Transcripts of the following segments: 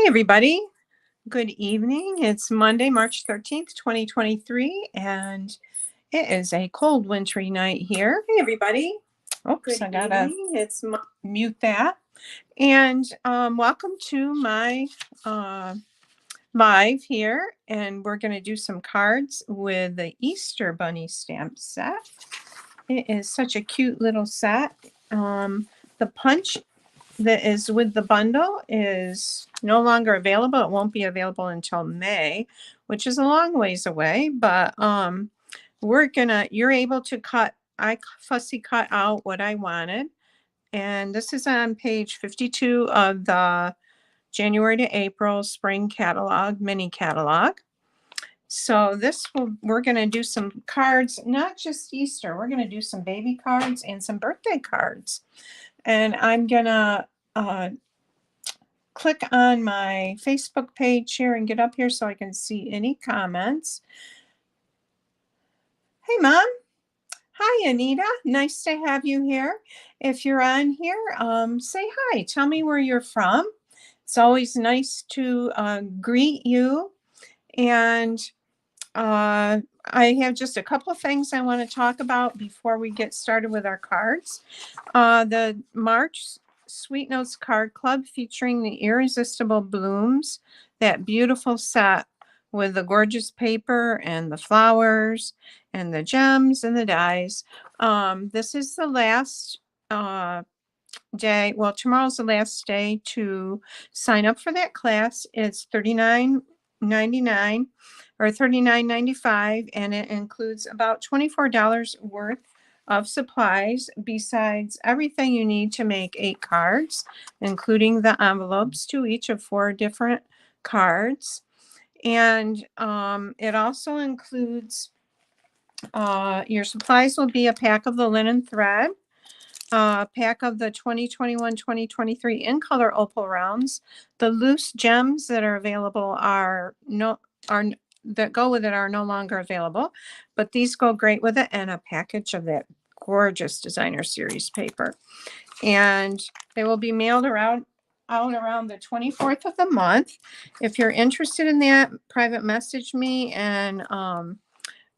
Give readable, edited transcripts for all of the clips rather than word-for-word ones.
everybody. Good evening. It's Monday, March 13th, 2023, and it is a cold wintry night here. Hey, everybody. Oops, I gotta mute that. And welcome to my live here, and we're going to do some cards with the Easter Bunny stamp set. It is such a cute little set. The punch that is with the bundle is no longer available. It won't be available until May, which is a long ways away, but you're able to cut, I fussy cut out what I wanted. And this is on page 52 of the January to April spring catalog, mini catalog. So we're going to do some cards, not just Easter. We're going to do some baby cards and some birthday cards. And I'm going to click on my Facebook page here and get up here so I can see any comments. Hey, Mom. Hi, Anita. Nice to have you here. If you're on here, say hi. Tell me where you're from. It's always nice to greet you. And I have just a couple of things I want to talk about before we get started with our cards. The March Sweet Notes Card Club featuring the Irresistible Blooms, that beautiful set with the gorgeous paper and the flowers and the gems and the dies. This is the last day. Well, tomorrow's the last day to sign up for that class. It's $39.99 or $39.95, and it includes about $24 worth of supplies besides everything you need to make 8 cards, including the envelopes to each of 4 different cards. And it also includes your supplies will be a pack of the linen thread, a pack of the 2021-2023 in color opal rounds. The loose gems that are available that go with it are no longer available, but these go great with it, and a package of that gorgeous designer series paper. And they will be mailed out around the 24th of the month. If you're interested in that, private message me, and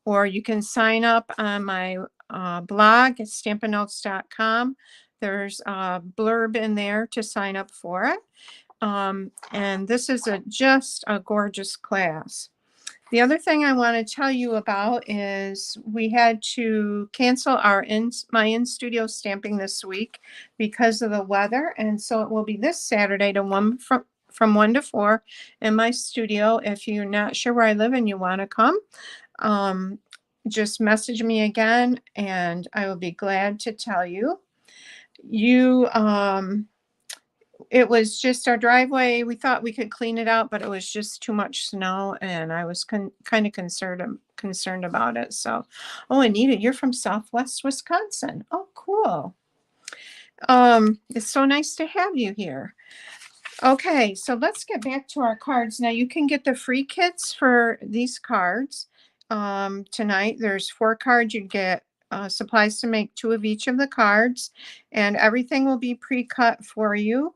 or you can sign up on my blog at StampinNotes.com. There's a blurb in there to sign up for it. And this is just a gorgeous class. The other thing I want to tell you about is we had to cancel my in-studio stamping this week because of the weather. And so it will be this Saturday from 1 to 4 in my studio. If you're not sure where I live and you want to come, just message me again and I will be glad to tell you. It was just our driveway. We thought we could clean it out, but it was just too much snow, and I was kind of concerned about it. So, oh, Anita, you're from Southwest Wisconsin. Oh, cool. It's so nice to have you here. Okay, so let's get back to our cards. Now, you can get the free kits for these cards tonight. There's 4 cards. You get supplies to make 2 of each of the cards, and everything will be pre-cut for you.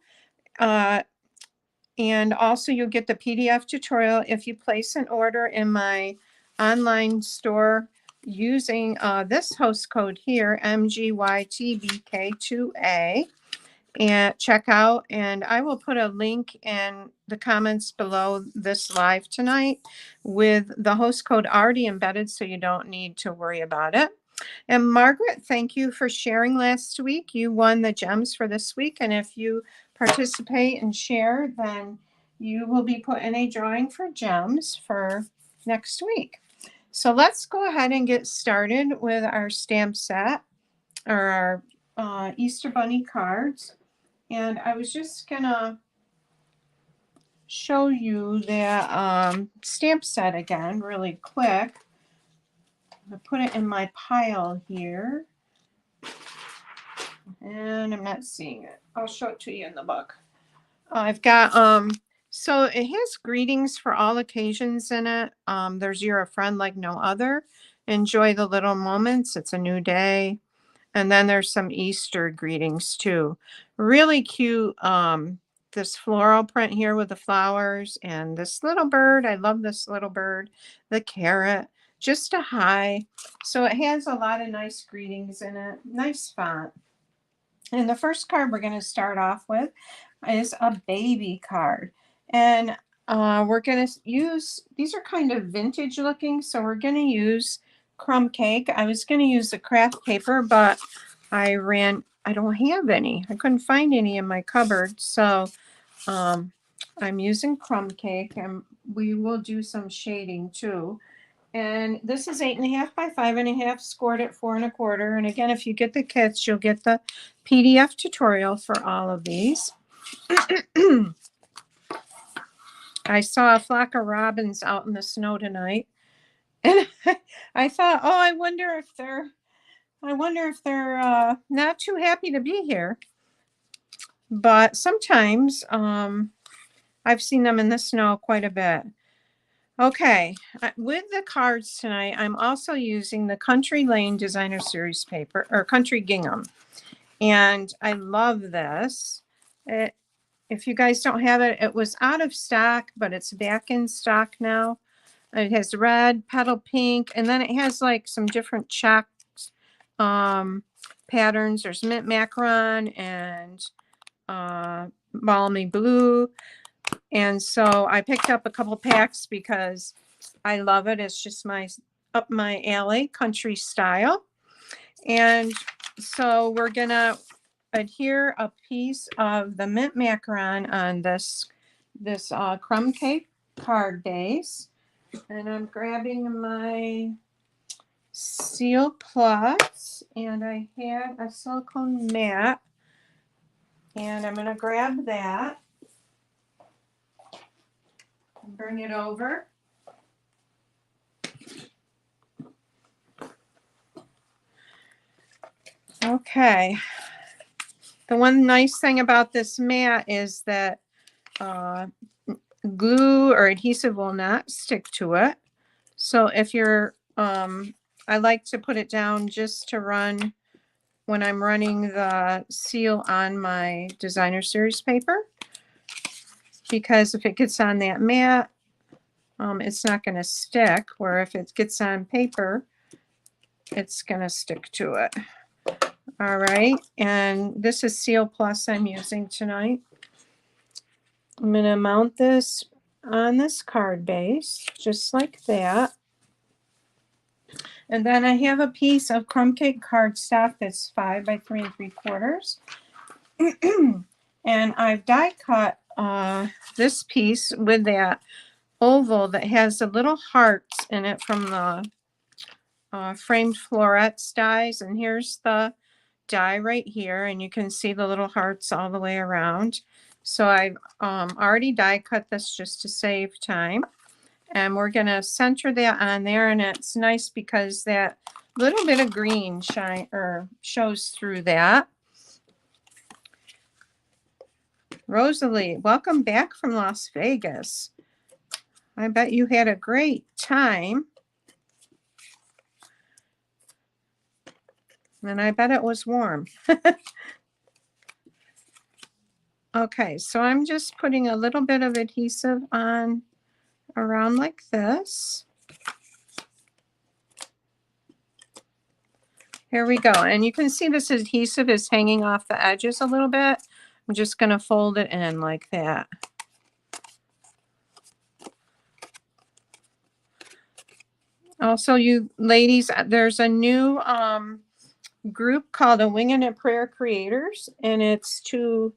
And also you'll get the PDF tutorial if you place an order in my online store using this host code here, MGYTBK2A, and check out. And I will put a link in the comments below this live tonight with the host code already embedded, so you don't need to worry about it. And Margaret, thank you for sharing last week. You won the gems for this week, and if you participate and share, then you will be put in a drawing for gems for next week. So let's go ahead and get started with our stamp set, or our Easter Bunny cards. And I was just gonna show you that stamp set again really quick. I put it in my pile here, and I'm not seeing it. I'll show it to you in the book. I've got so it has greetings for all occasions in it. There's "You're a friend like no other. Enjoy the little moments. It's a new day." And then there's some Easter greetings too. Really cute this floral print here with the flowers and this little bird. I love this little bird. The carrot, just a hi. So it has a lot of nice greetings in it. Nice font. And the first card we're going to start off with is a baby card. And we're going to use, these are kind of vintage looking, so we're going to use crumb cake. I was going to use the craft paper, but I don't have any. I couldn't find any in my cupboard. So I'm using crumb cake, and we will do some shading too. And this is 8.5 by 5.5, scored at 4 1/4. And again, if you get the kits, you'll get the PDF tutorial for all of these. I saw a flock of robins out in the snow tonight, and I thought, oh, I wonder if they're not too happy to be here. But sometimes I've seen them in the snow quite a bit. Okay, with the cards tonight, I'm also using the Country Lane Designer Series paper, or Country Gingham. And I love this. If you guys don't have it, it was out of stock, but it's back in stock now. It has red, petal pink, and then it has like some different checked patterns. There's mint macaron and balmy blue. And so I picked up a couple packs because I love it. It's just up my alley, country style. And so we're going to adhere a piece of the mint macaron on this crumb cake card base. And I'm grabbing my Seal Plus, and I had a silicone mat, and I'm going to grab that. Bring it over. Okay. The one nice thing about this mat is that glue or adhesive will not stick to it. So if you're, I like to put it down just to run when I'm running the seal on my designer series paper, because if it gets on that mat, it's not going to stick, where if it gets on paper, it's going to stick to it. All right, and this is Seal Plus I'm using tonight. I'm going to mount this on this card base, just like that. And then I have a piece of crumb cake cardstock that's 5 by 3 3/4. And I've die cut this piece with that oval that has the little hearts in it from the framed florets dies. And here's the die right here, and you can see the little hearts all the way around. So I've already die cut this just to save time. And we're going to center that on there, and it's nice because that little bit of green shows through that. Rosalie, welcome back from Las Vegas. I bet you had a great time. And I bet it was warm. Okay, so I'm just putting a little bit of adhesive on around like this. Here we go. And you can see this adhesive is hanging off the edges a little bit. I'm just going to fold it in like that. Also, you ladies, there's a new group called the Winging a Prayer Creators, and it's to,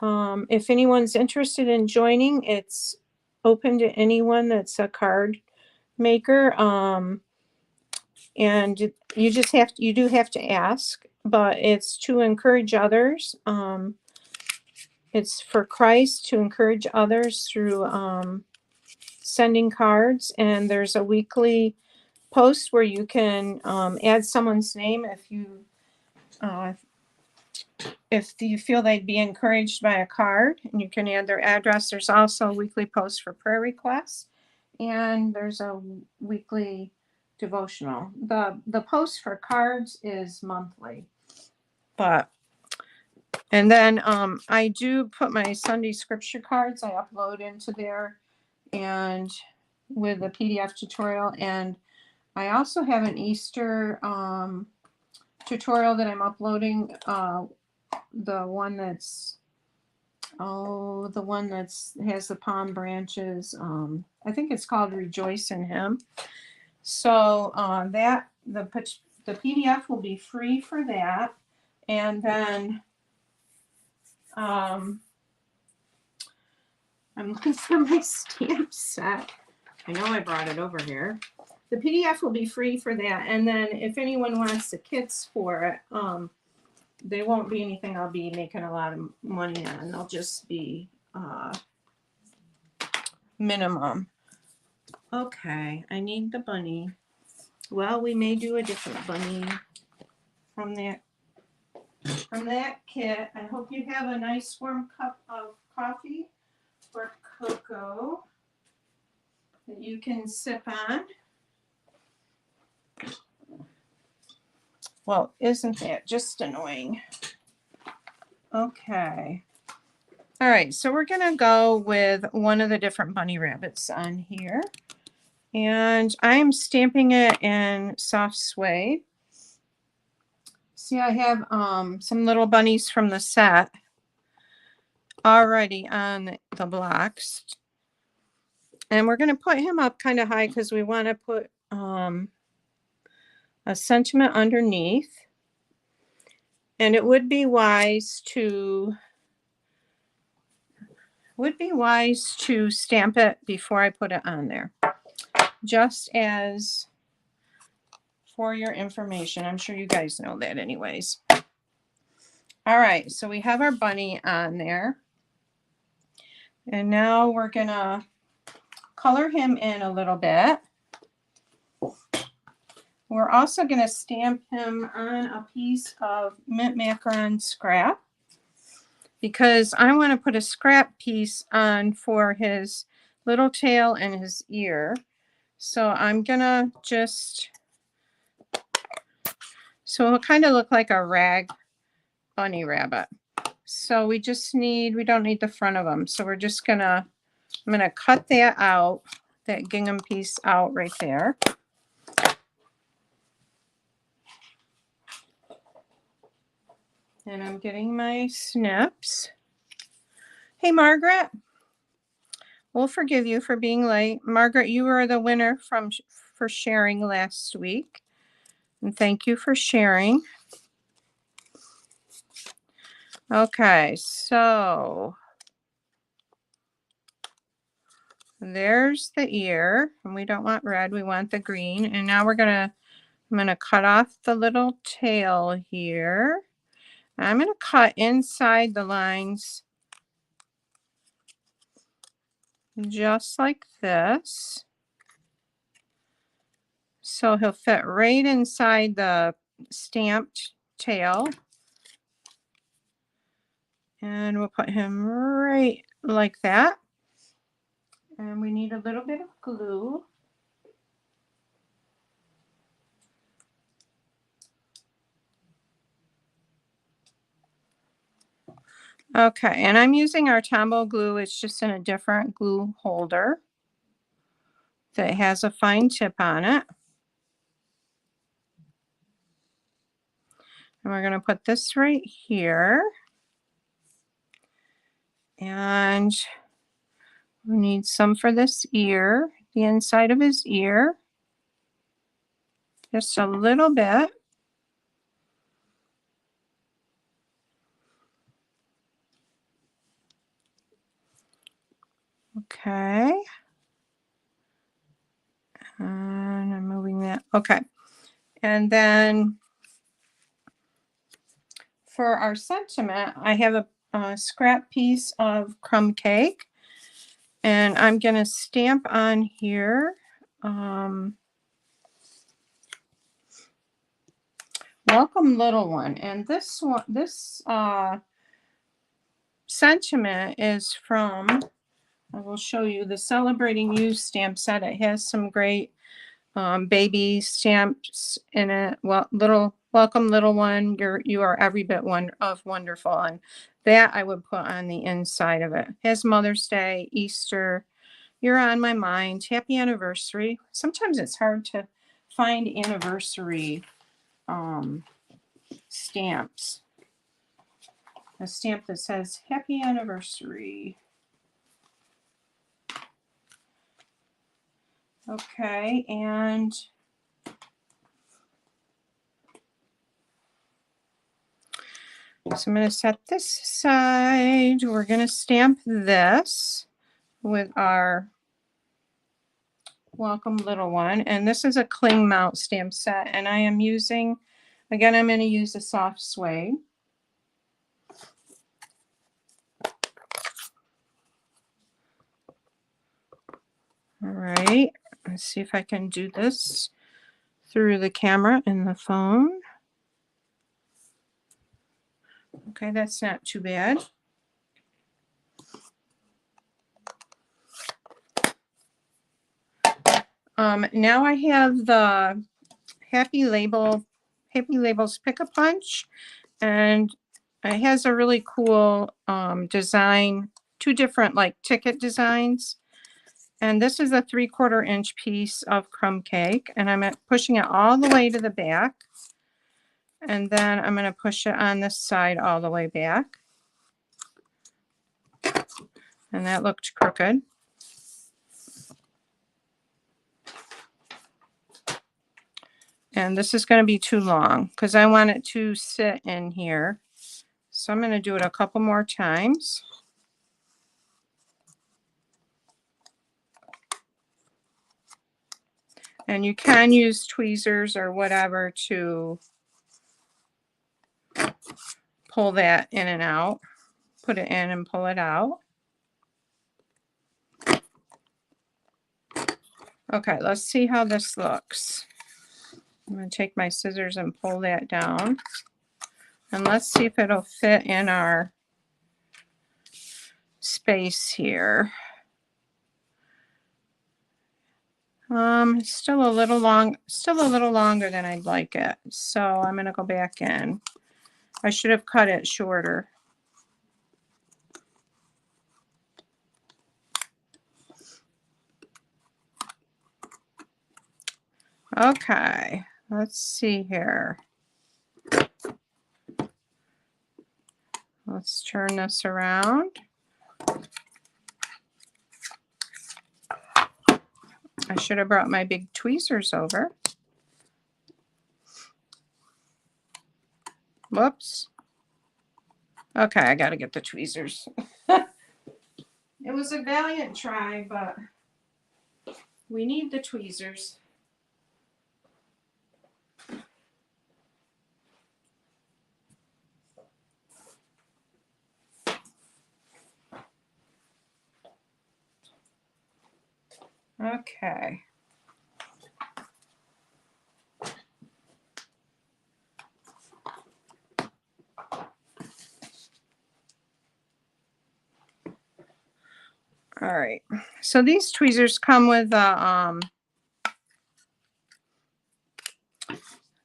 if anyone's interested in joining, it's open to anyone that's a card maker. And you do have to ask, but it's to encourage others. It's for Christ, to encourage others through sending cards. And there's a weekly post where you can add someone's name if you feel they'd be encouraged by a card, and you can add their address. There's also a weekly post for prayer requests, and there's a weekly devotional. The post for cards is monthly, but And then I do put my Sunday scripture cards, I upload into there and with a PDF tutorial. And I also have an Easter tutorial that I'm uploading. The one that's has the palm branches. I think it's called Rejoice in Him. So that the PDF will be free for that. And then I'm looking for my stamp set. I know I brought it over here. The PDF will be free for that. And then if anyone wants the kits for it, they won't be anything I'll be making a lot of money on. They'll just be minimum. Okay, I need the bunny. Well, we may do a different bunny from that kit. I hope you have a nice warm cup of coffee or cocoa that you can sip on. Well, isn't that just annoying? Okay. All right, so we're going to go with one of the different bunny rabbits on here. And I'm stamping it in soft suede. See, I have some little bunnies from the set already on the blocks. And we're going to put him up kind of high because we want to put a sentiment underneath. And it would be wise to stamp it before I put it on there. Just as for your information. I'm sure you guys know that anyways. All right, so we have our bunny on there. And now we're going to color him in a little bit. We're also going to stamp him on a piece of mint macaron scrap because I want to put a scrap piece on for his little tail and his ear. So I'm going to just, so it'll kind of look like a rag bunny rabbit. So we don't need the front of them. So we're just going to, I'm going to cut that out, that gingham piece out right there. And I'm getting my snips. Hey, Margaret. We'll forgive you for being late. Margaret, you were the winner for sharing last week. And thank you for sharing. Okay, so there's the ear. And we don't want red, we want the green. And now I'm gonna cut off the little tail here. I'm gonna cut inside the lines just like this. So he'll fit right inside the stamped tail. And we'll put him right like that. And we need a little bit of glue. Okay, and I'm using our Tombow glue. It's just in a different glue holder that has a fine tip on it. And we're going to put this right here. And we need some for this ear, the inside of his ear. Just a little bit. Okay. And I'm moving that. Okay. And then for our sentiment, I have a scrap piece of crumb cake. And I'm going to stamp on here. Welcome, little one. And this sentiment is from, I will show you the Celebrating You stamp set. It has some great baby stamps in it. Well, welcome little one. You are every bit wonderful. And that I would put on the inside of it. Has Mother's Day, Easter. You're on my mind. Happy anniversary. Sometimes it's hard to find anniversary stamps. A stamp that says happy anniversary. Okay, and so I'm going to set this aside. We're going to stamp this with our welcome little one. And this is a cling mount stamp set. And I am using, again, I'm going to use a soft suede. All right, let's see if I can do this through the camera and the phone. Okay, that's not too bad. Now I have the Happy Labels Pick-a-Punch, and it has a really cool design, two different like ticket designs. And this is a 3/4 inch piece of crumb cake, and I'm pushing it all the way to the back. And then I'm going to push it on this side all the way back. And that looked crooked. And this is going to be too long because I want it to sit in here. So I'm going to do it a couple more times. And you can use tweezers or whatever to pull that in and out. Put it in and pull it out. Okay, let's see how this looks. I'm going to take my scissors and pull that down. And let's see if it'll fit in our space here. Still a little longer than I'd like it. So I'm going to go back in. I should have cut it shorter. Okay, let's see here. Let's turn this around. I should have brought my big tweezers over. Whoops. Okay, I got to get the tweezers. It was a valiant try, but we need the tweezers. Okay. All right. So these tweezers come with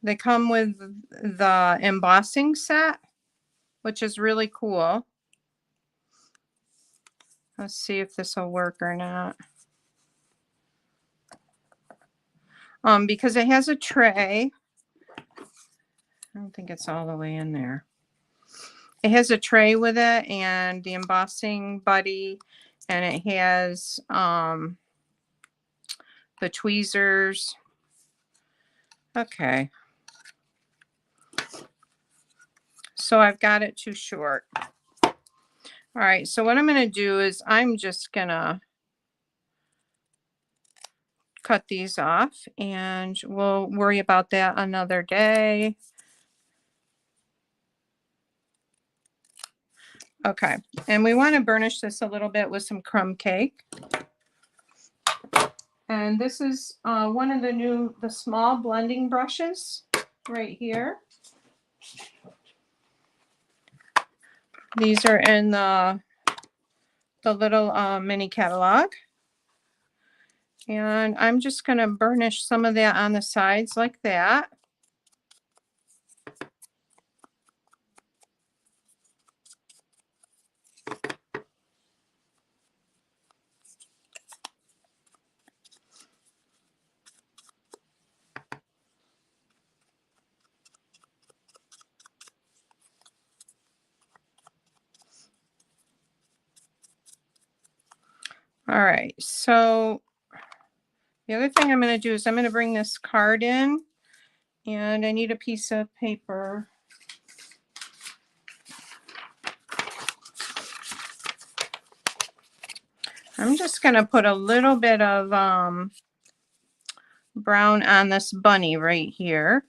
they come with the embossing set, which is really cool. Let's see if this will work or not. Because it has a tray. I don't think it's all the way in there. It has a tray with it and the embossing buddy, and it has the tweezers. Okay. So I've got it too short. All right, so what I'm going to do is I'm just going to cut these off, and we'll worry about that another day. Okay, and we want to burnish this a little bit with some crumb cake. And this is one of the small blending brushes right here. These are in the little mini catalog. And I'm just going to burnish some of that on the sides like that. All right, so the other thing I'm going to do is I'm going to bring this card in, and I need a piece of paper. I'm just going to put a little bit of brown on this bunny right here.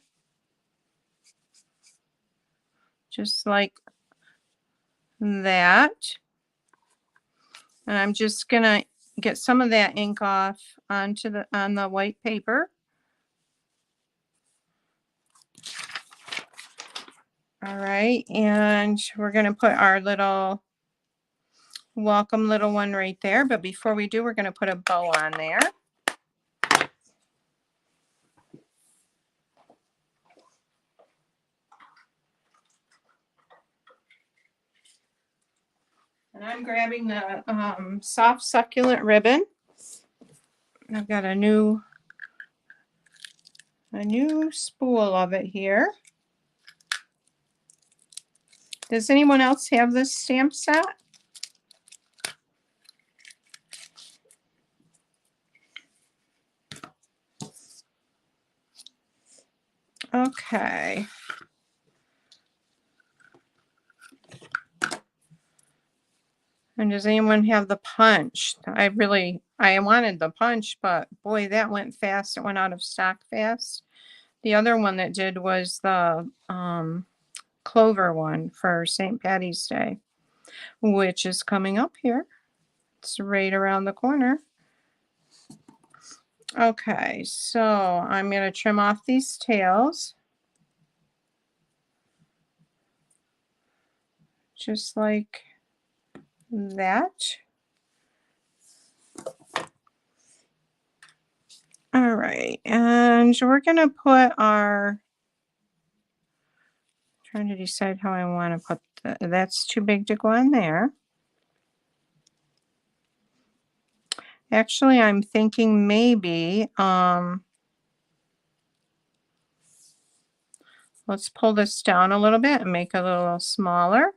Just like that. And I'm just going to get some of that ink off on the white paper. All right, and we're going to put our little welcome little one right there. But before we do, we're going to put a bow on there. And I'm grabbing the soft succulent ribbon. I've got a new spool of it here. Does anyone else have this stamp set? Okay. And does anyone have the punch? I wanted the punch, but boy, that went fast. It went out of stock fast. The other one that did was the clover one for St. Patty's Day, which is coming up here. It's right around the corner. Okay, so I'm going to trim off these tails. Just like that. All right, and we're going to put trying to decide how I want to put that's too big to go on there. Actually, I'm thinking maybe, let's pull this down a little bit and make it a little smaller.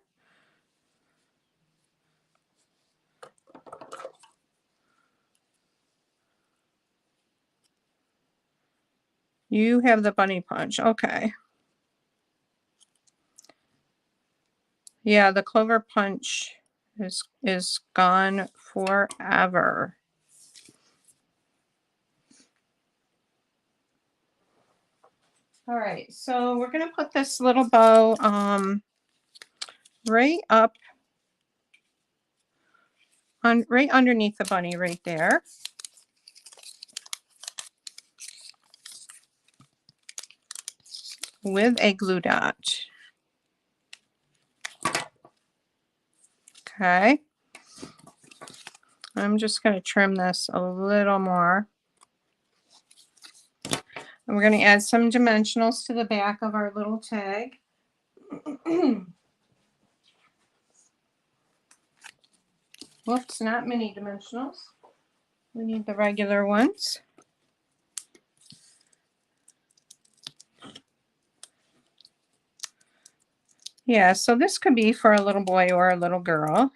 You have the bunny punch. Okay. Yeah, the clover punch is gone forever. All right, so we're going to put this little bow right up right underneath the bunny right there. With a glue dot. Okay. I'm just going to trim this a little more. And we're going to add some dimensionals to the back of our little tag. Whoops, not mini dimensionals. We need the regular ones. Yeah, so this could be for a little boy or a little girl.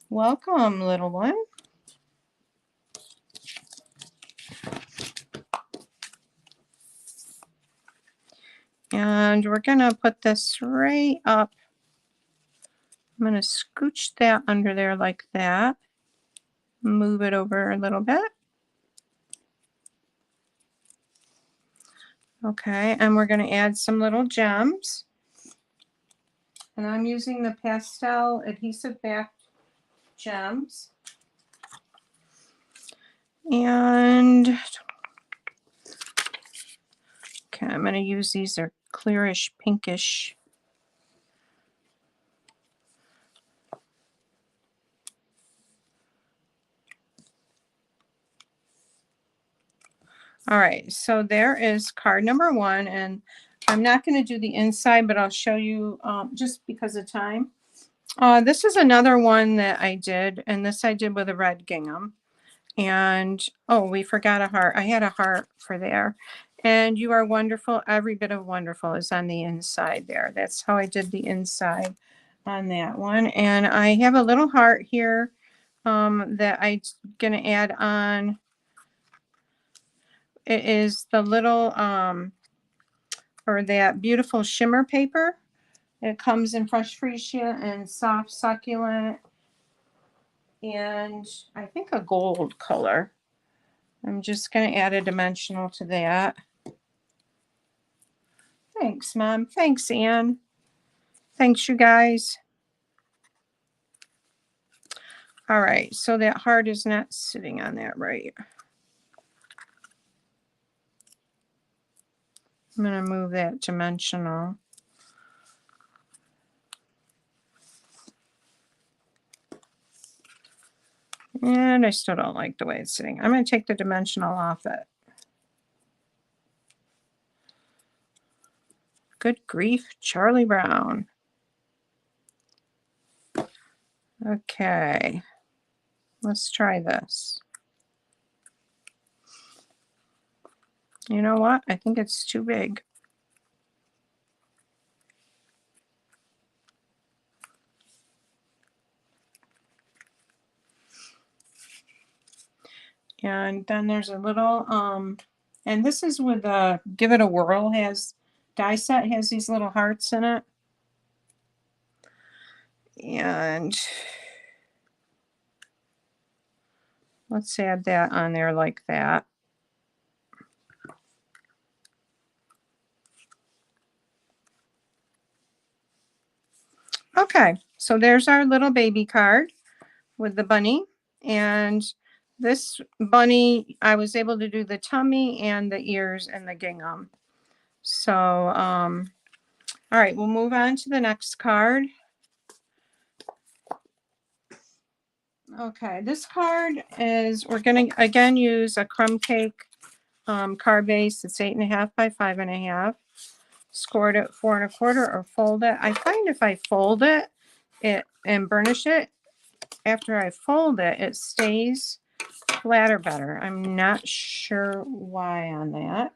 Welcome, little one. And we're going to put this right up. I'm going to scooch that under there like that. Move it over a little bit. Okay, and we're going to add some little gems. And I'm using the pastel adhesive back gems. And okay, I'm going to use these are clearish pinkish. All right, so there is card number 1, and I'm not going to do the inside, but I'll show you just because of time. This is another one that I did, and this I did with a red gingham. And, oh, we forgot a heart. I had a heart for there. And you are wonderful. Every bit of wonderful is on the inside there. That's how I did the inside on that one. And I have a little heart here that I'm going to add on. It is the little, or that beautiful shimmer paper. It comes in fresh freesia and soft succulent. And I think a gold color. I'm just going to add a dimensional to that. Thanks, Mom. Thanks, Ann. Thanks, you guys. All right, so that heart is not sitting on that right. I'm going to move that dimensional. And I still don't like the way it's sitting. I'm going to take the dimensional off it. Good grief, Charlie Brown. Okay, let's try this. You know what? I think it's too big. And then there's a little, and this is with Give It a Whirl, has die set, has these little hearts in it. And let's add that on there like that. Okay, so there's our little baby card with the bunny. And this bunny, I was able to do the tummy and the ears and the gingham. So, all right, we'll move on to the next card. Okay, this card is, we're going to again use a crumb cake card base. It's 8.5 by 5.5. Scored at 4 1/4 or fold it. I find if I fold it and burnish it, after I fold it, it stays flatter better. I'm not sure why on that.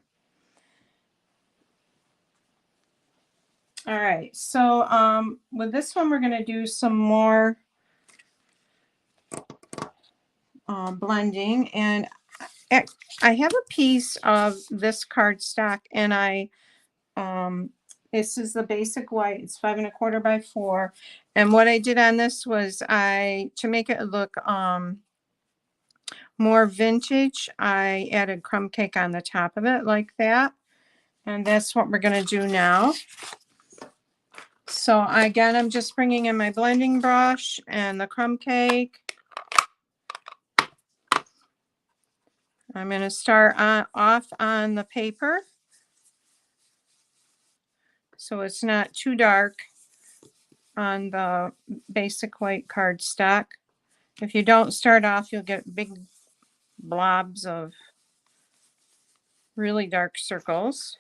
All right, so with this one, we're going to do some more blending. And I have a piece of this cardstock, and this is the basic white. It's 5 1/4 by 4. And what I did on this was to make it look more vintage, I added crumb cake on the top of it like that. And that's what we're going to do now. So again, I'm just bringing in my blending brush and the crumb cake. I'm going to start off on the paper, so it's not too dark on the basic white cardstock. If you don't start off, you'll get big blobs of really dark circles.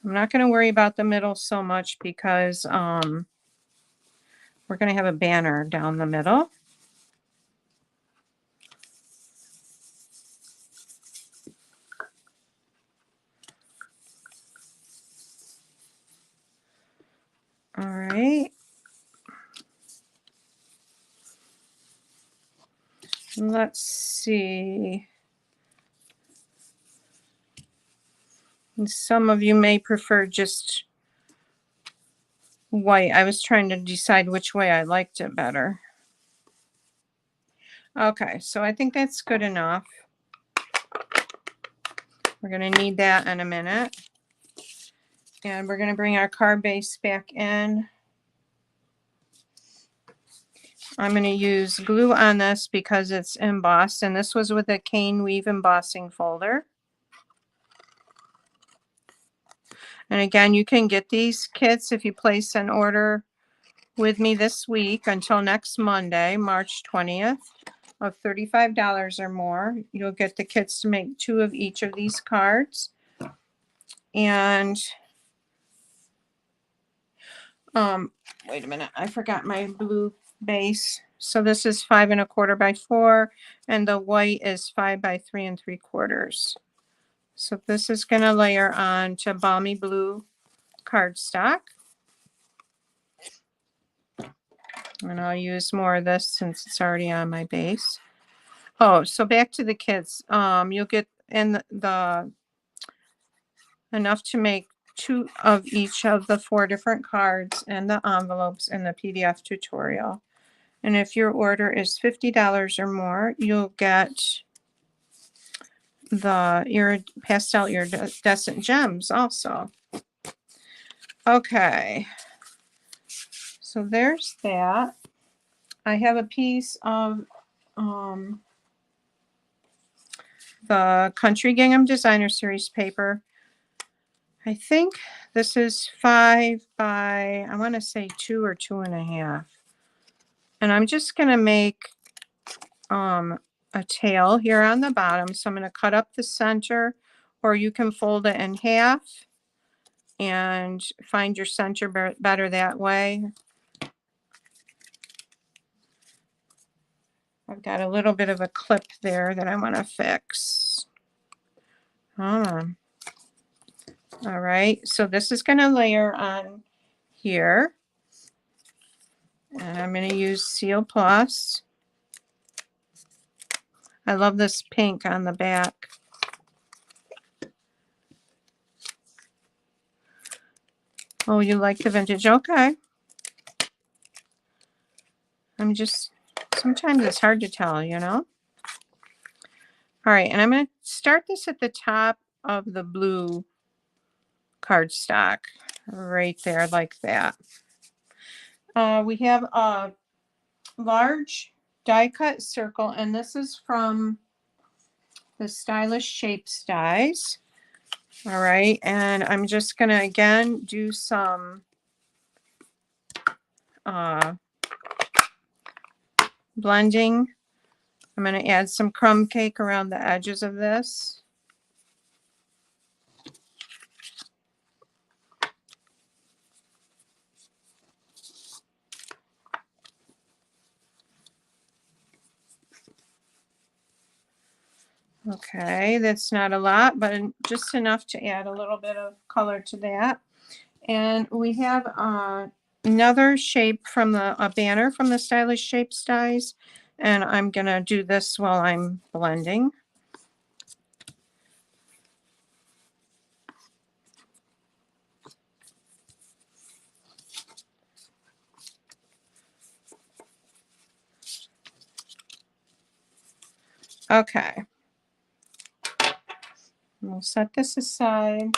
I'm not going to worry about the middle so much because we're going to have a banner down the middle. All right. Let's see. And some of you may prefer just white. I was trying to decide which way I liked it better. Okay, so I think that's good enough. We're going to need that in a minute. And we're going to bring our card base back in. I'm going to use glue on this because it's embossed, and this was with a cane weave embossing folder. And again, you can get these kits if you place an order with me this week until next Monday, March 20th. of $35 or more. You'll get the kits to make 2 of each of these cards. And wait a minute, I forgot my blue base. So this is 5 1/4 by 4, and the white is 5 by 3 3/4. So this is going to layer on to balmy blue cardstock. And I'll use more of this since it's already on my base. Oh, so back to the kits. You'll get in the enough to make 2 of each of the 4 different cards and the envelopes in the PDF tutorial. And if your order is $50 or more, you'll get the pastel iridescent gems also. Okay, so there's that. I have a piece of the Country Gingham Designer Series paper. I think this is 5 by, I want to say 2 or 2 1/2. And I'm just going to make a tail here on the bottom. So I'm going to cut up the center, or you can fold it in half and find your center better that way. I've got a little bit of a clip there that I want to fix. Hold on. All right, so this is going to layer on here. And I'm going to use Seal Plus. I love this pink on the back. Oh, you like the vintage? Okay. Sometimes it's hard to tell, you know? All right, and I'm going to start this at the top of the blue cardstock, right there, like that. We have a large die cut circle, and this is from the Stylish Shapes dies. All right, and I'm just going to again do some blending. I'm going to add some crumb cake around the edges of this. Okay, that's not a lot, but just enough to add a little bit of color to that. And we have another shape from a banner from the Stylish Shapes dies, and I'm going to do this while I'm blending. Okay. We'll set this aside.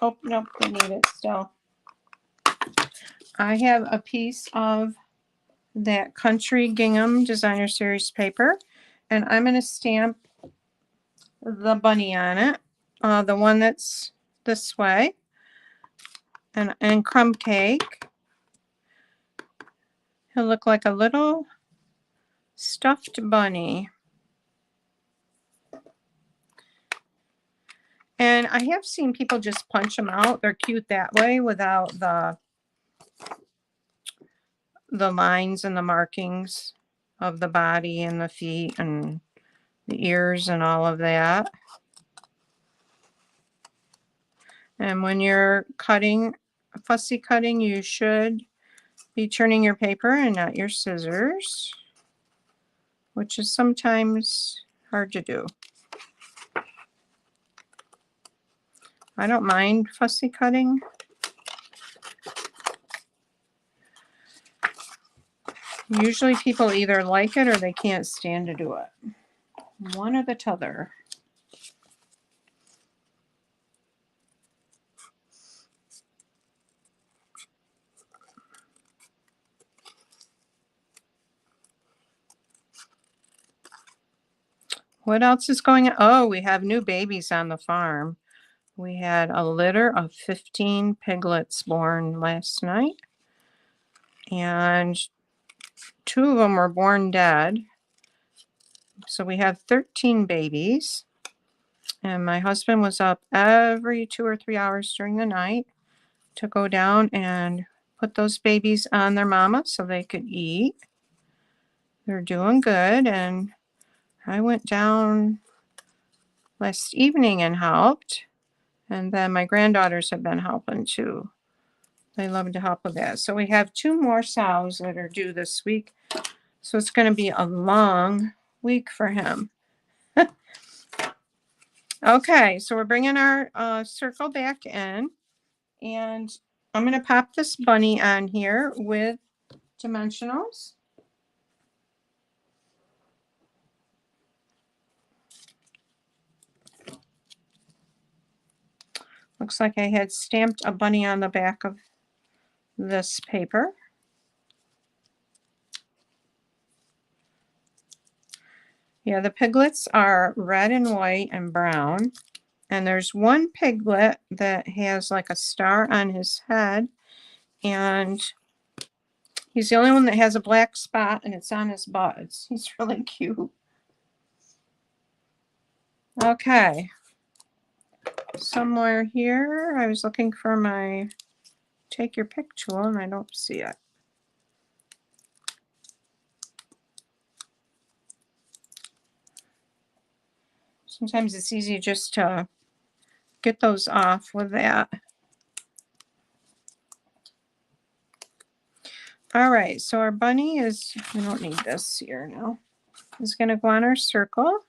Oh, nope, we need it still. I have a piece of that Country Gingham Designer Series paper, and I'm going to stamp the bunny on it, the one that's this way, and crumb cake. He'll look like a little stuffed bunny. And I have seen people just punch them out. They're cute that way without the lines and the markings of the body and the feet and the ears and all of that. And when you're cutting, fussy cutting, you should be turning your paper and not your scissors, which is sometimes hard to do. I don't mind fussy cutting. Usually people either like it or they can't stand to do it. One or the t'other. What else is going on? Oh, we have new babies on the farm. We had a litter of 15 piglets born last night. And 2 of them were born dead. So we have 13 babies. And my husband was up every 2 or 3 hours during the night to go down and put those babies on their mama so they could eat. They're doing good. And I went down last evening and helped. And then my granddaughters have been helping too. They love to help with that. So we have 2 more sows that are due this week. So it's going to be a long week for him. Okay, so we're bringing our circle back in. And I'm going to pop this bunny on here with dimensionals. Looks like I had stamped a bunny on the back of this paper. Yeah, the piglets are red and white and brown. And there's one piglet that has like a star on his head. And he's the only one that has a black spot, and it's on his buds. He's really cute. Okay. Somewhere here, I was looking for my take your pick tool, and I don't see it. Sometimes it's easy just to get those off with that. All right, so our bunny is, we don't need this here now, is going to go on our circle,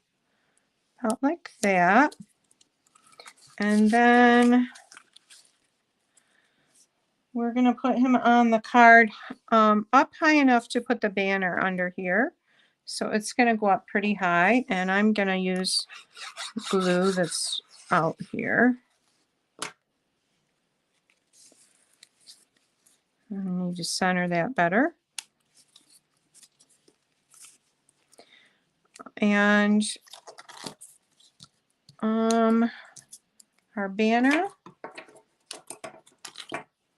out like that. And then we're going to put him on the card up high enough to put the banner under here. So it's going to go up pretty high, and I'm going to use glue that's out here. I need to center that better. And our banner,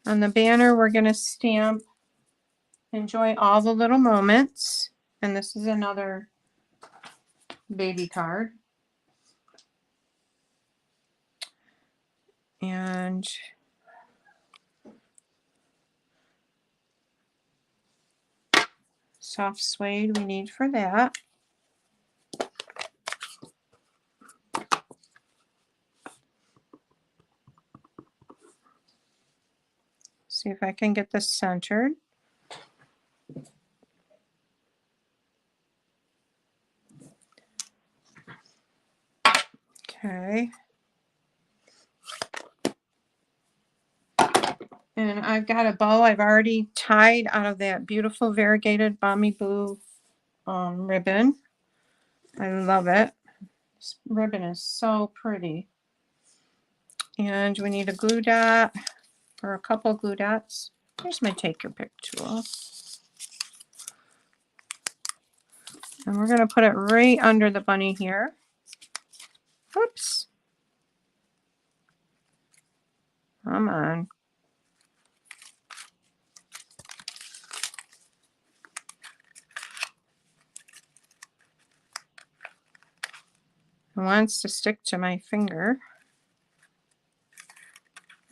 on the banner we're going to stamp enjoy all the little moments, and this is another baby card. And soft suede we need for that. See if I can get this centered. Okay. And I've got a bow I've already tied out of that beautiful variegated balmy blue ribbon. I love it. This ribbon is so pretty. And we need a glue dot, or a couple glue dots. Here's my take your pick tool. And we're going to put it right under the bunny here. Whoops. Come on. It wants to stick to my finger.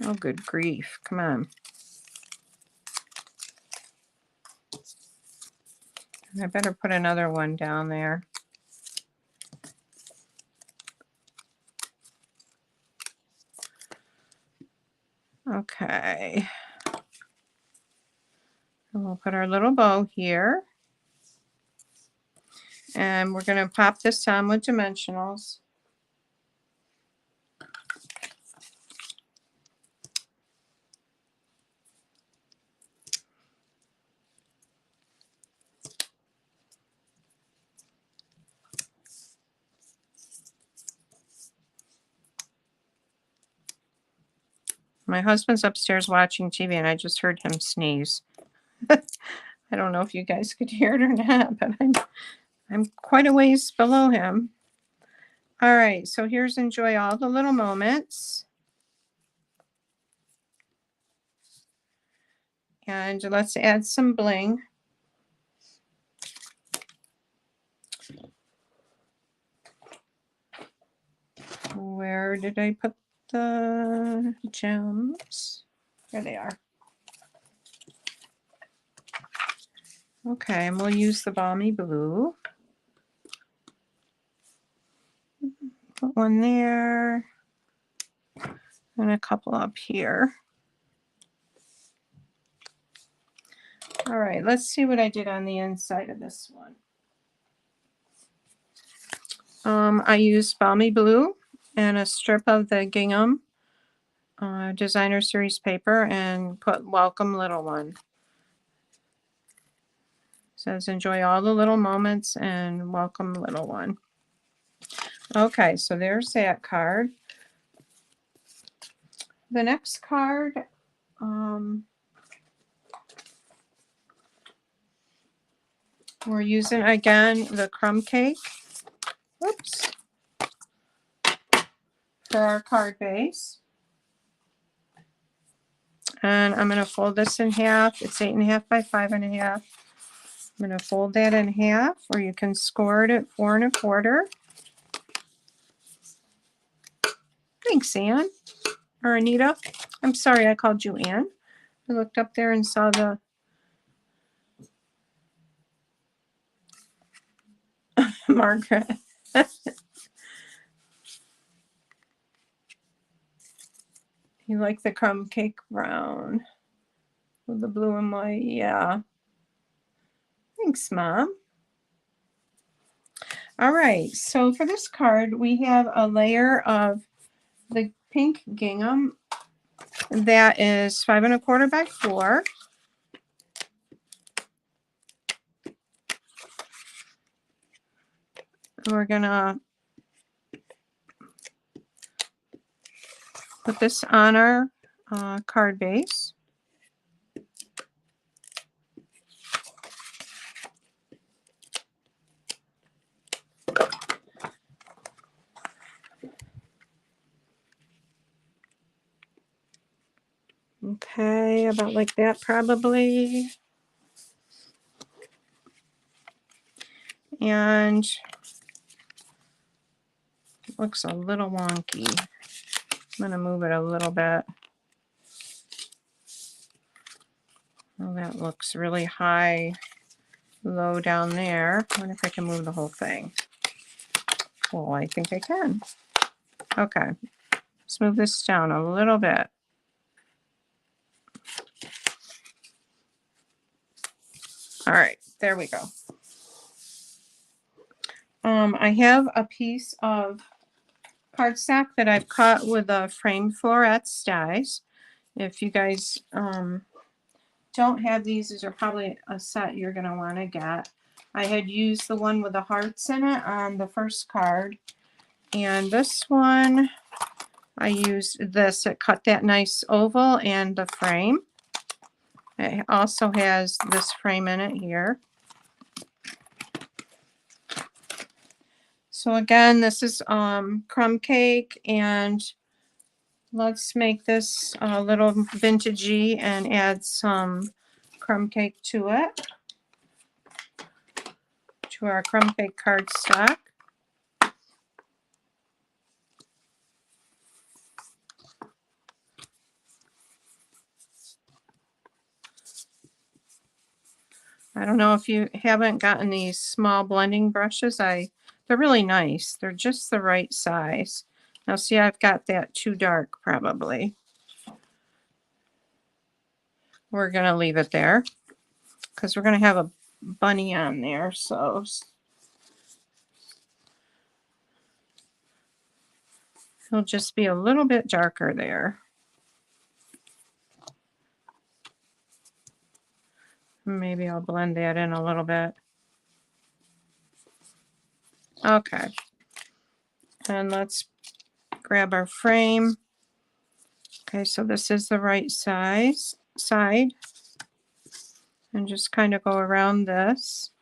Oh, good grief. Come on. I better put another one down there. Okay. And we'll put our little bow here. And we're going to pop this on with dimensionals. My husband's upstairs watching TV, and I just heard him sneeze. I don't know if you guys could hear it or not, but I'm quite a ways below him. All right, so here's enjoy all the little moments. And let's add some bling. where did I put the gems? There they are. Okay, and we'll use the balmy blue. Put one there and a couple up here. All right, let's see what I did on the inside of this one. I used balmy blue and a strip of the gingham designer series paper and put welcome little one. It says enjoy all the little moments and welcome little one. Okay, so there's that card. The next card, we're using again the crumb cake. Whoops. For our card base. And I'm going to fold this in half. It's 8.5 by 5.5. I'm going to fold that in half, or you can score it at 4 1/4. Thanks, Anne. Or Anita. I'm sorry I called you Anne. I looked up there and saw the Margaret. You like the crumb cake brown with the blue and white? Yeah. Thanks, Mom. All right, so for this card, we have a layer of the pink gingham that is 5 1/4 by 4. We're gonna put this on our card base. Okay, about like that probably. And it looks a little wonky. I'm going to move it a little bit. Oh, that looks really high, low down there. I wonder if I can move the whole thing. Well, I think I can. Okay, let's move this down a little bit. All right, there we go. I have a piece of cardstock that I've cut with a framed florets dies. If you guys don't have these are probably a set you're going to want to get. I had used the one with the hearts in it on the first card. And this one, I used this. It cut that nice oval and the frame. It also has this frame in it here. So again, this is crumb cake, and let's make this a little vintagey and add some crumb cake to it, to our crumb cake cardstock. I don't know if you haven't gotten these small blending brushes. They're really nice. They're just the right size. Now see, I've got that too dark probably. We're going to leave it there because we're going to have a bunny on there. So it'll just be a little bit darker there. Maybe I'll blend that in a little bit. Okay. And let's grab our frame. Okay, so this is the right side. And just kind of go around this.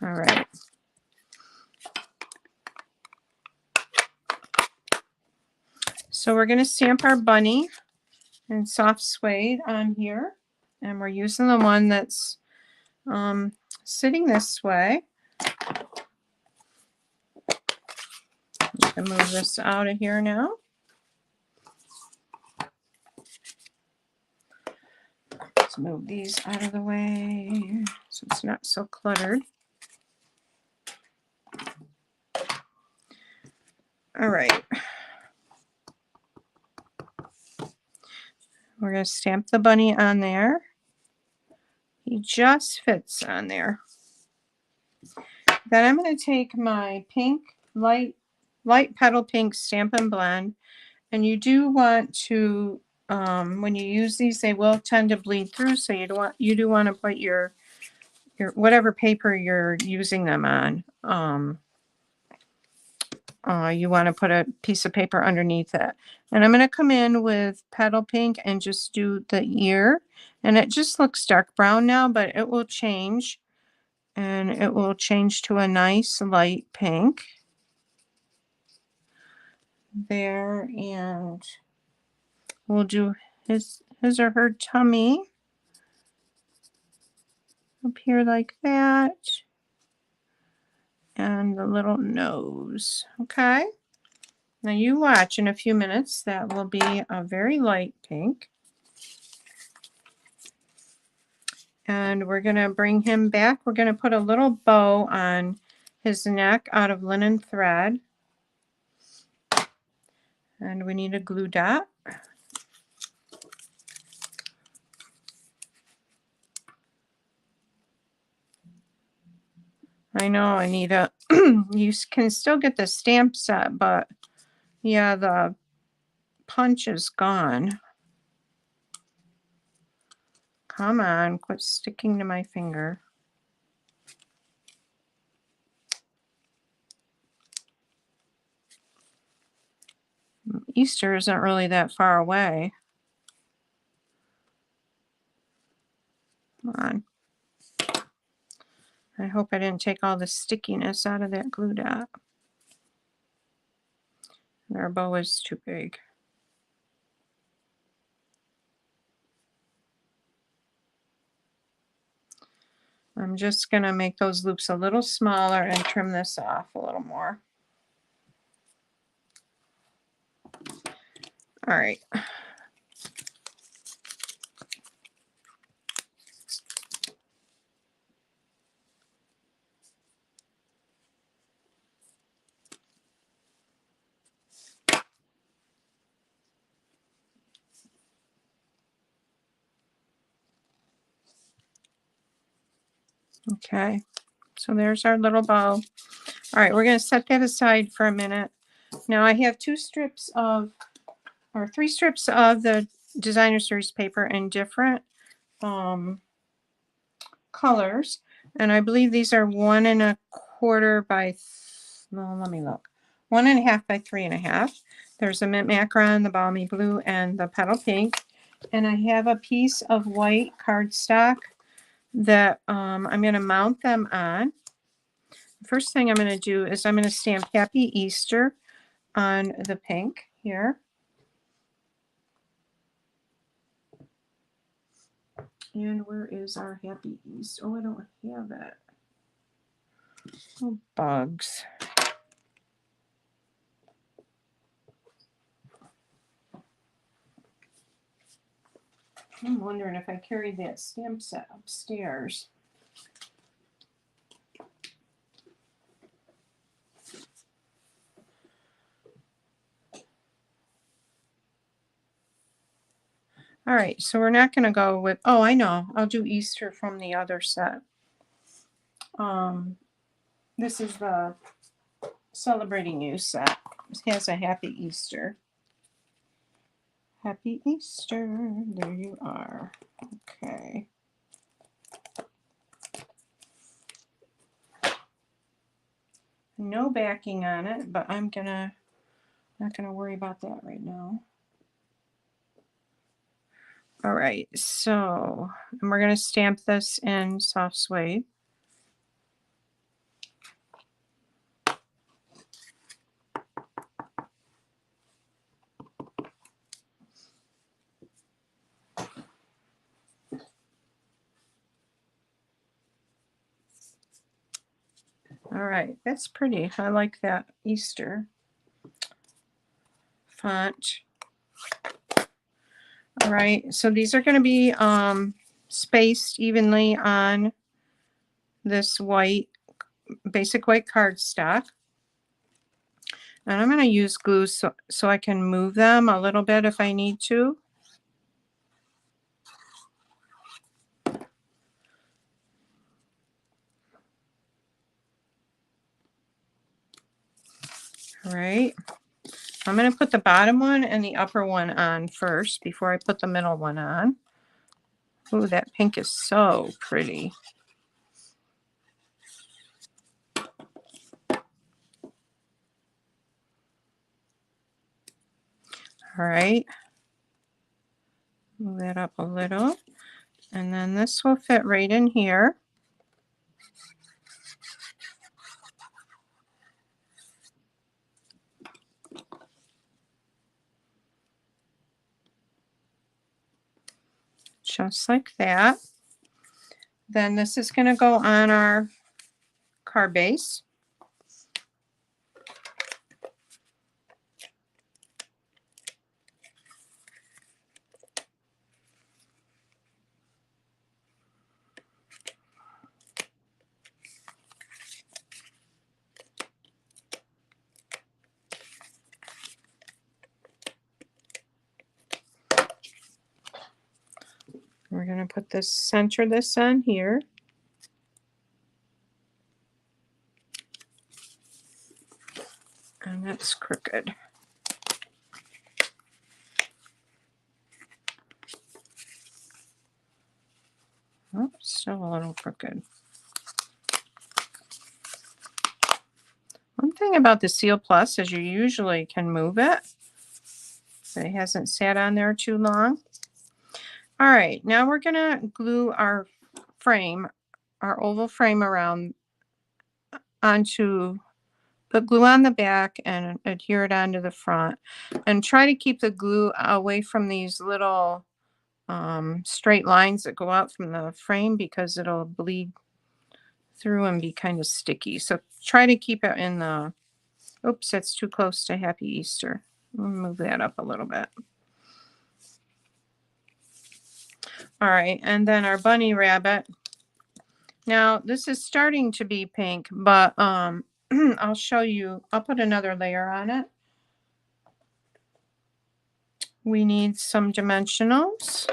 All right. So we're going to stamp our bunny in soft suede on here. And we're using the one that's sitting this way. I can move this out of here now. Let's move these out of the way so it's not so cluttered. All right. We're going to stamp the bunny on there. He just fits on there. Then I'm going to take my pink, light petal pink Stampin' Blend. And you do want to, when you use these, they will tend to bleed through. So you do want to put your whatever paper you're using them on. You want to put a piece of paper underneath it. And I'm going to come in with petal pink and just do the ear. And it just looks dark brown now, but it will change. And it will change to a nice light pink. There, and we'll do his or her tummy up here like that. And the little nose. Okay. Now you watch, in a few minutes that will be a very light pink. And we're going to bring him back. We're going to put a little bow on his neck out of linen thread. And we need a glue dot. I know, Anita, you can still get the stamp set, but yeah, the punch is gone. Come on, quit sticking to my finger. Easter isn't really that far away. Come on. I hope I didn't take all the stickiness out of that glue dot. Our bow is too big. I'm just going to make those loops a little smaller and trim this off a little more. All right. Okay, so there's our little bow. All right, we're going to set that aside for a minute. Now I have 3 strips of the Designer Series paper in different colors, and I believe these are 1 1/4 by, well, let me look, 1 1/2 by 3 1/2. There's a mint macaron, the balmy blue, and the petal pink. And I have a piece of white cardstock that I'm going to mount them on. First thing I'm going to do is I'm going to stamp Happy Easter on the pink here. And where is our Happy Easter? Oh, I don't have it. Oh, bugs. I'm wondering if I carried that stamp set upstairs. All right, so we're not going to go with, oh, I know, I'll do Easter from the other set. This is the Celebrating You set. It has a Happy Easter. Happy Easter, there you are. Okay. No backing on it, but I'm not gonna worry about that right now. All right, so, and we're gonna stamp this in soft suede. All right, that's pretty. I like that Easter font. All right, so these are going to be spaced evenly on this white, basic white cardstock. And I'm going to use glue so I can move them a little bit if I need to. All right. I'm going to put the bottom one and the upper one on first before I put the middle one on. Ooh, that pink is so pretty. All right. Move that up a little. And then this will fit right in here. Just like that. Then this is going to go on our card base. We're going to put this, center this on here. And that's crooked. Oh, still a little crooked. One thing about the Seal Plus is you usually can move it. It hasn't sat on there too long. All right, now we're going to glue our frame, our oval frame around onto, put glue on the back and adhere it onto the front. And try to keep the glue away from these little straight lines that go out from the frame because it'll bleed through and be kind of sticky. So try to keep it in the, oops, that's too close to Happy Easter. We'll move that up a little bit. All right, and then our bunny rabbit. Now this is starting to be pink, but I'll show you. I'll put another layer on it. We need some dimensionals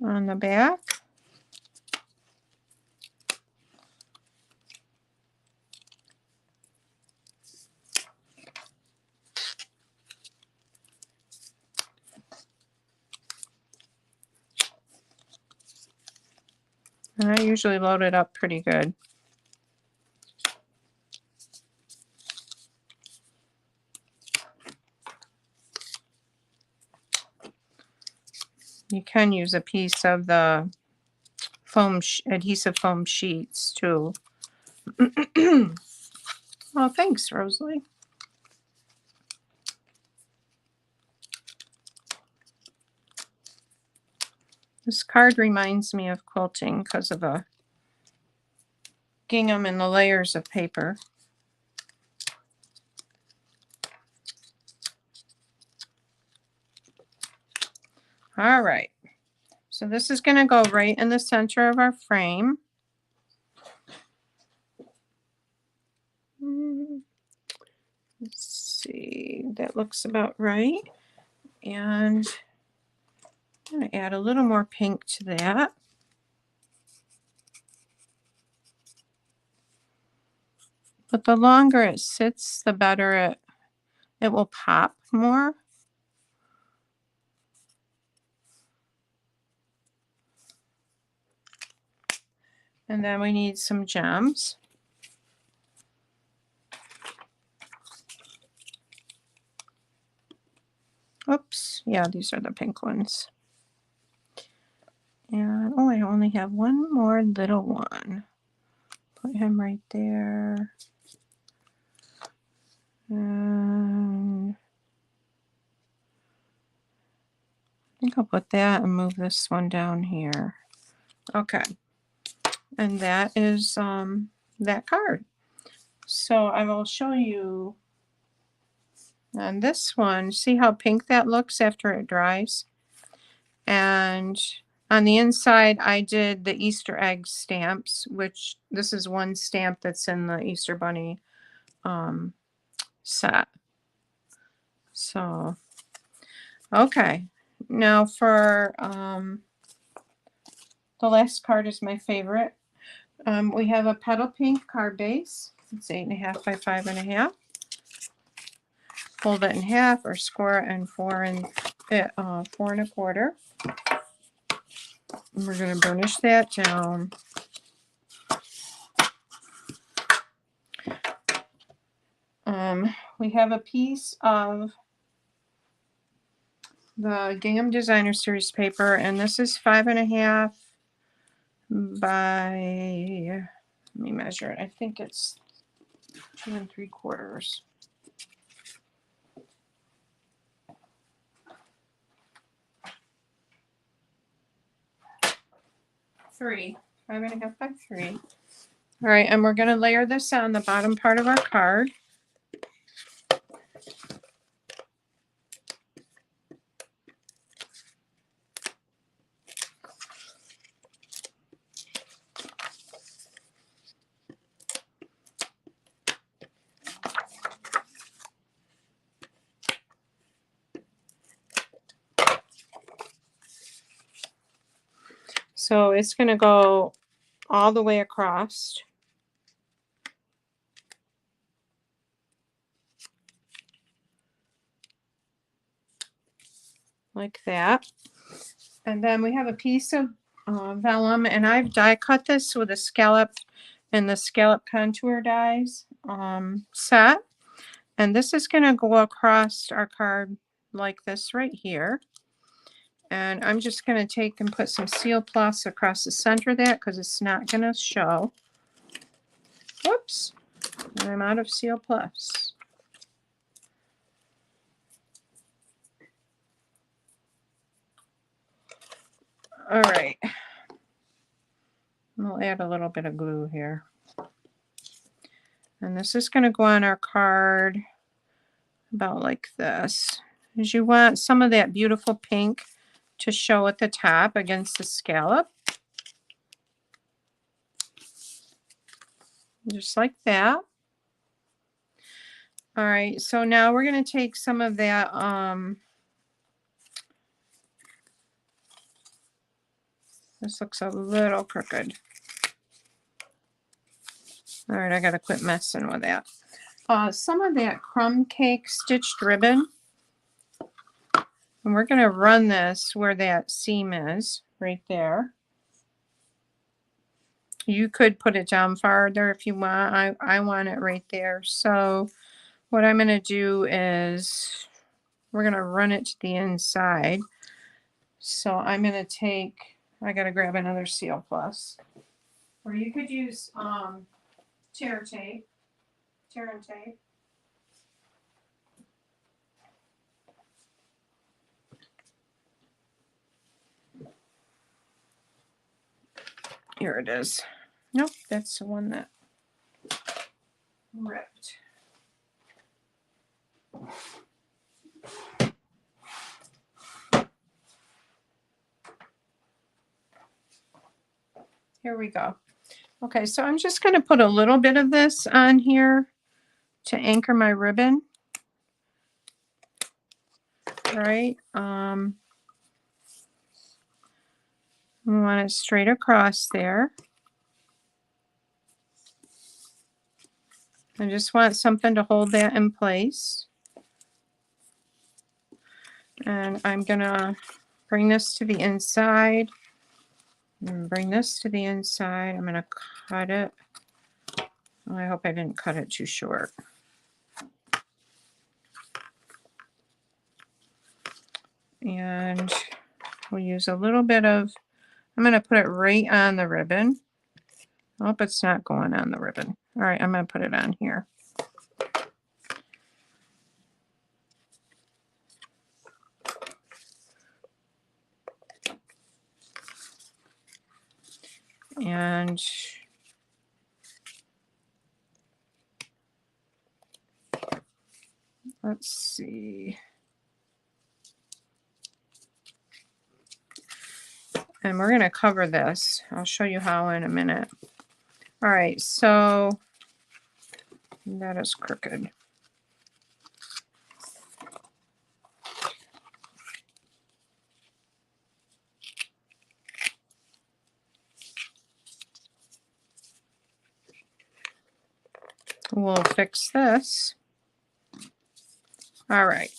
on the back. And I usually load it up pretty good. You can use a piece of the foam adhesive foam sheets too. Oh, thanks, Rosalie. This card reminds me of quilting because of the gingham and the layers of paper. All right, so this is going to go right in the center of our frame. Let's see, that looks about right. And I'm going to add a little more pink to that. But the longer it sits, the better it will pop more. And then we need some gems. Oops, yeah, these are the pink ones. And oh, I only have one more little one. Put him right there. And I think I'll put that and move this one down here. Okay. And that is that card. So I will show you on this one. See how pink that looks after it dries? And on the inside, I did the Easter egg stamps, which this is one stamp that's in the Easter Bunny set. So, okay. Now for the last card is my favorite. We have a petal pink card base. It's 8.5 by 5.5. Fold it in half or score it in 4.25. And we're going to burnish that down. We have a piece of the Gingham Designer Series paper, and this is 5.5 by, let me measure it. I think it's 2 3/4. 3, 5.5 by 3. All right, and we're going to layer this on the bottom part of our card. So it's going to go all the way across. Like that. And then we have a piece of vellum, and I've die cut this with a scallop and the scallop contour dies set. And this is going to go across our card like this right here. And I'm just going to take and put some Seal Plus across the center of that because it's not going to show. Whoops. And I'm out of Seal Plus. All right. We'll add a little bit of glue here. And this is going to go on our card about like this. As you want some of that beautiful pink to show at the top against the scallop. Just like that. All right, so now we're going to take some of that this looks a little crooked. All right, I got to quit messing with that. Some of that crumb cake stitched ribbon. And we're going to run this where that seam is, right there. You could put it down farther if you want. I want it right there. So what I'm going to do is we're going to run it to the inside. So I'm going to take, I got to grab another Seal Plus. Or you could use tear and tape. Here it is. Nope, that's the one that ripped. Here we go. Okay, so I'm just going to put a little bit of this on here to anchor my ribbon. Right. We want it straight across there. I just want something to hold that in place. And I'm going to bring this to the inside. And bring this to the inside. I'm going to cut it. Oh, I hope I didn't cut it too short. And we'll use a little bit of, I'm going to put it right on the ribbon. I hope it's not going on the ribbon. All right, I'm going to put it on here. And Let's see. And we're going to cover this. I'll show you how in a minute. All right, so that is crooked. We'll fix this. All right.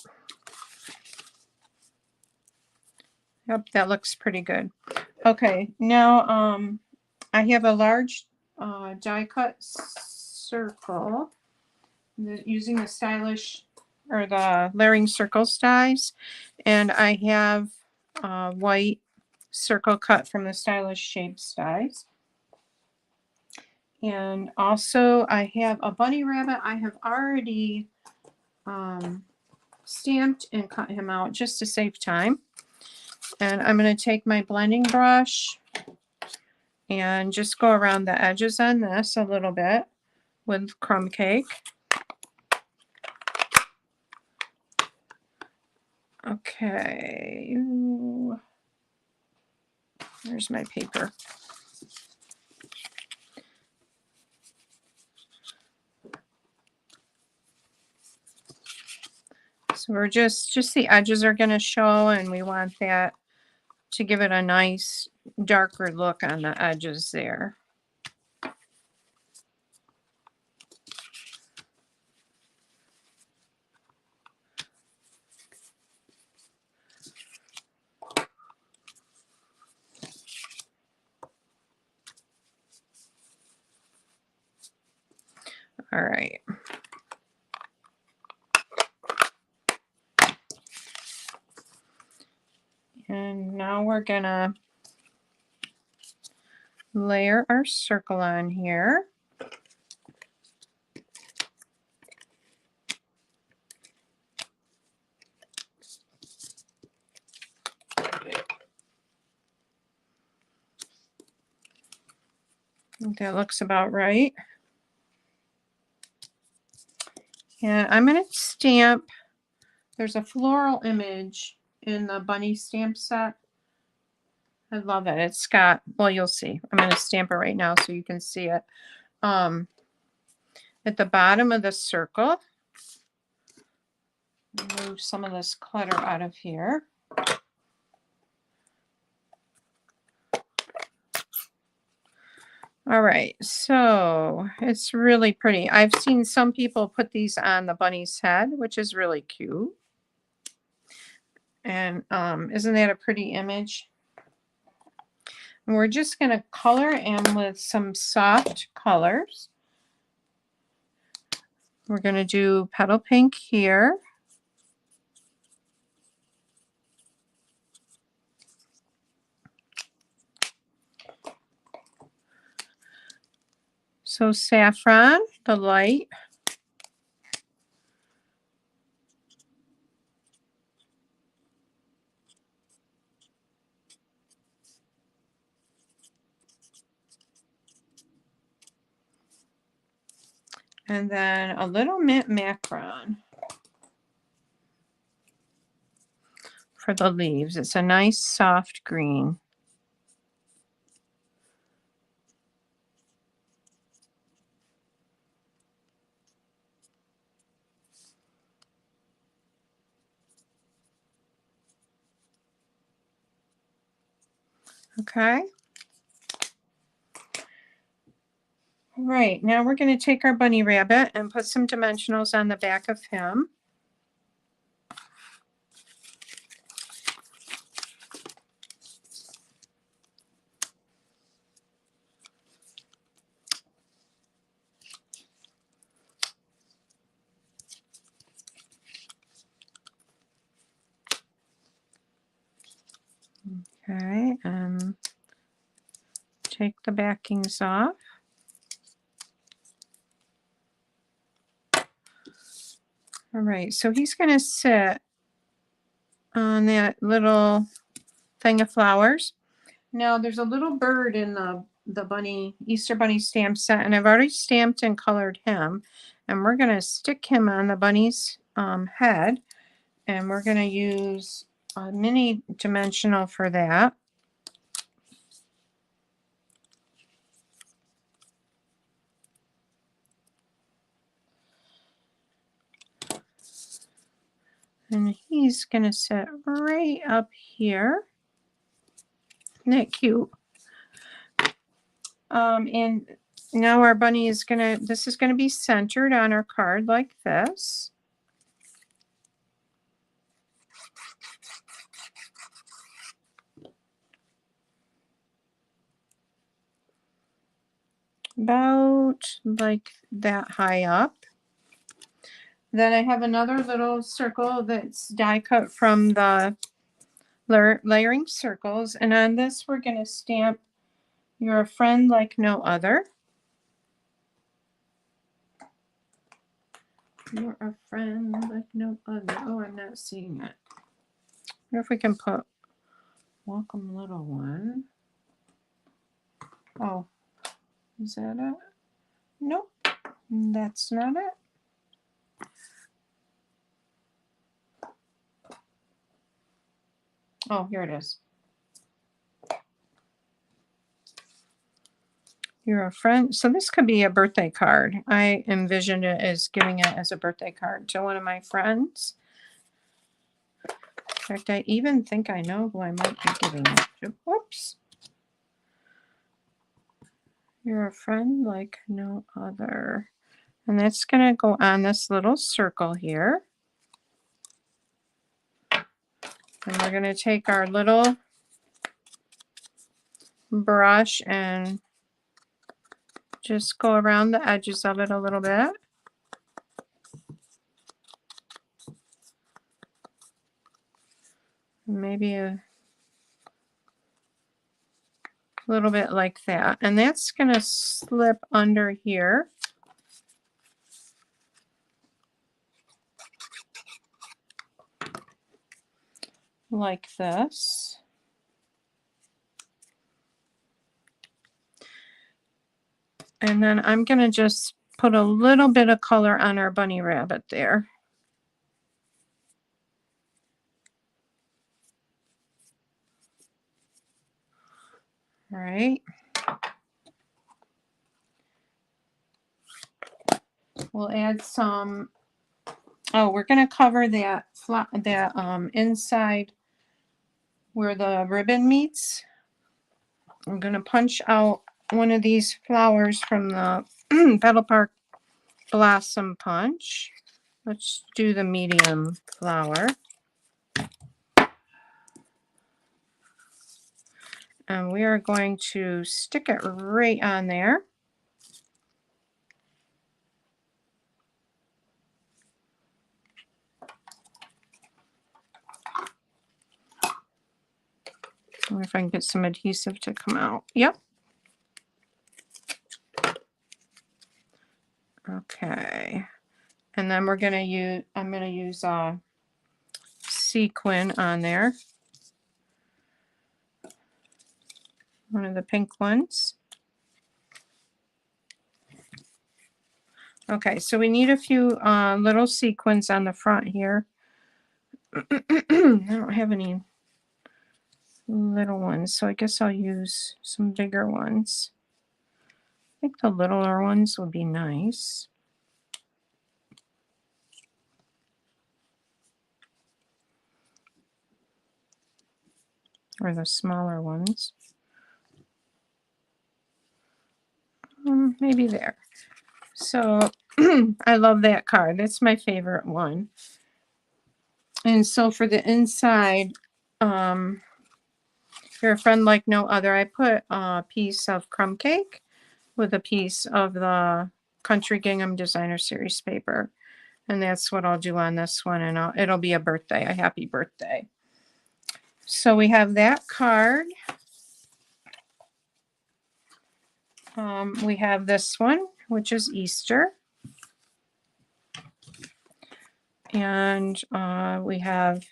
Yep, that looks pretty good. Okay, now I have a large die cut circle using the stylish or the layering circles dies, and I have white circle cut from the stylish shapes dies. And also I have a bunny rabbit. I have already stamped and cut him out just to save time. And I'm going to take my blending brush and just go around the edges on this a little bit with crumb cake. Okay. Ooh. There's my paper. So we're just the edges are going to show, and we want that to give it a nice darker look on the edges there. All right. And now we're gonna layer our circle on here. I think that looks about right. And I'm going to stamp. There's a floral image in the bunny stamp set. I love it. It's got, well, you'll see. I'm going to stamp it right now so you can see it. At the bottom of the circle, move some of this clutter out of here. All right, so it's really pretty. I've seen some people put these on the bunny's head, which is really cute. And isn't that a pretty image? And we're just going to color in with some soft colors. We're going to do petal pink here. So saffron, the light. And then a little mint macaron for the leaves. It's a nice soft green. Okay. All right, now we're going to take our bunny rabbit and put some dimensionals on the back of him. Okay, take the backings off. All right, so he's going to sit on that little thing of flowers. Now there's a little bird in the the bunny, Easter bunny stamp set, and I've already stamped and colored him. And we're going to stick him on the bunny's head. And we're going to use a mini dimensional for that. And he's going to sit right up here. Isn't that cute? And now our bunny is this is going to be centered on our card like this. About like that high up. Then I have another little circle that's die cut from the layering circles. And on this, we're going to stamp "You're a friend like no other." You're a friend like no other. Oh, I'm not seeing it. I wonder if we can put "Welcome little one." Oh, is that it? Nope, that's not it. Oh, here it is. You're a friend. So this could be a birthday card. I envisioned it as giving it as a birthday card to one of my friends. In fact, I even think I know who I might be giving it to. Whoops. You're a friend like no other. And that's going to go on this little circle here. And we're going to take our little brush and just go around the edges of it a little bit. Maybe a little bit like that. And that's going to slip under here. Like this. And then I'm going to just put a little bit of color on our bunny rabbit there. All right. We'll add some, oh, we're going to cover that inside where the ribbon meets. I'm going to punch out one of these flowers from the Petal Park Blossom Punch. Let's do the medium flower. And we are going to stick it right on there. I wonder if I can get some adhesive to come out. Yep. Okay. And then we're going to use, I'm going to use a sequin on there. One of the pink ones. Okay, so we need a few little sequins on the front here. I don't have any little ones, so I guess I'll use some bigger ones. I think the littler ones would be nice. Or the smaller ones. Maybe there. So I love that card. That's my favorite one. And so for the inside, "You're a friend like no other," I put a piece of crumb cake with a piece of the Country Gingham Designer Series paper. And that's what I'll do on this one. And it'll be a birthday, a happy birthday. So we have that card. We have this one, which is Easter. And we have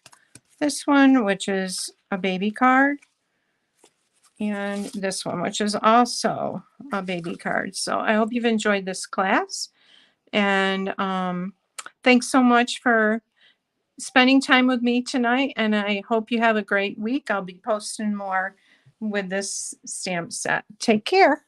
this one, which is a baby card. and this one, which is also a baby card. So I hope you've enjoyed this class. And thanks so much for spending time with me tonight. And I hope you have a great week. I'll be posting more with this stamp set. Take care.